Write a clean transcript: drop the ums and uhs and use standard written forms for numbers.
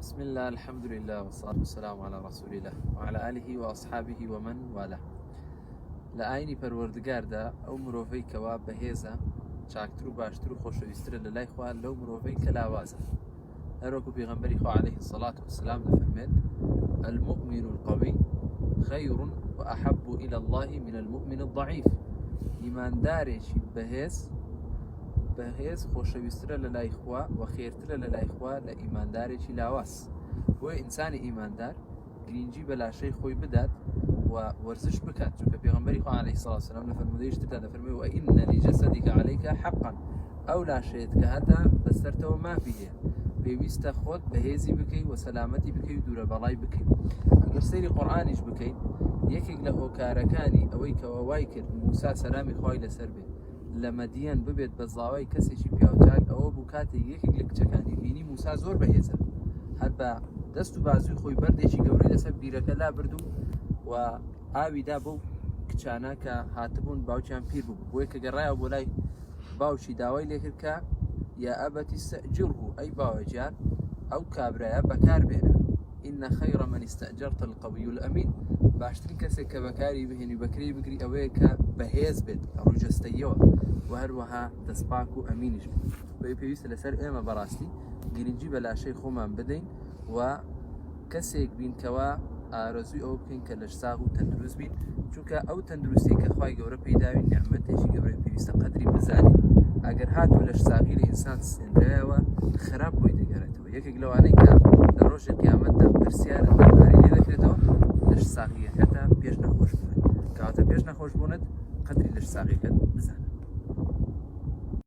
بسم الله الحمد لله والصلاة والسلام على رسول الله وعلى آله وأصحابه ومن والاه. لآيني پروردگار دا أو مروفي كوا بهيزا چاکتر و باشتر و خوشويستر للاي خواه لو مروفي كلاوازا هروكو بيغنبري خواه عليه الصلاة والسلام دفرمت المؤمن القوي خير وأحب إلى الله من المؤمن الضعيف. إيمان داريشي بەهێز خۆشەویسترە لە لای خوا و خێرترە لە لای خوا لە ئیماندارێکی لاواز. بۆیە ئینسانی ئیماندار گرنگی بە لاشەی خۆی بدات و وەرزش بکات، چونکە پێغەمبەری خوا عەلەیهی سەڵاتو وسەلام لە فەرمودەیەشتردا دەفەرمێ وئین لجەسەدیک عەلەیکە حەقا، ئەو لاشەیەت کە هەتا بەسەرتەوە مافی هەیە پێویستە خۆت بەهێزی بکەی و سەلامەتی بکەی و دوورە بەڵای بکەی. ئەگەر سەیری قورئانیش بکەین، یەکێک لە هۆکارەکانی ئەوەی کە وای کرد موسا سەلامی خوای لەسەر بێت لە مەدیەن ببێت بە زاوای کەسێکی پیاوچاک، ئەوە بوو کاتێک یەکێک لە کچەکانی بینی موسا زۆر بەهێزە، هەر بە دەست و بازوی خۆی بەردێکی گەورەی لەسەر بیرەکە لا بردو و ئاویدا بەو کچانە کە هاتبوون باوکیان پیر بوو. بۆیە کە گەڕایەوە بۆ لای باوکی داوای لێکرد کە یا ئەبەتی استەئجرهو، ئەی باوەجیان ئەو کابرایە بەکاربێنە، ئینە خەیڕە مەن ئیستەئجەرتە القەویو الئەمین، باشترین کەسێک کە بەکاری بهێنی بەکرێی بگری ئەوەیە کە بەهێز بێت ڕووجەستەییەوە و هەروەها دەستپاک و ئەمینیش بێت. بۆیە پێویستە لەسەر ئێمە بەڕاستی گرنگی بە لاشەی خۆمان بدەین و کەسێک بینکەوە ئارەزوی ئەوە بکەین کە لەش ساغ و تەندروست بین، چونکە ئەو تەندروستی کە خوای گەورە پێداوی نیعمەتێکی گەورەی پێویستە قەدری بزانین. ئەگەر هاتوو لەش ساغی لە ئینسان سێنرایەوە خراپ بۆی دەگەڕێتەوە. یەکێک لەوانەی کە لە ڕۆژی قیامەتدا پرسیارە دەربارەی لێ دەکرێتەوە لەش ساغیەکەتە پێش نەخۆشبوونت، کەواتە پێش نەخۆشبوونت قەدری لەش ساغیەکەت بزان.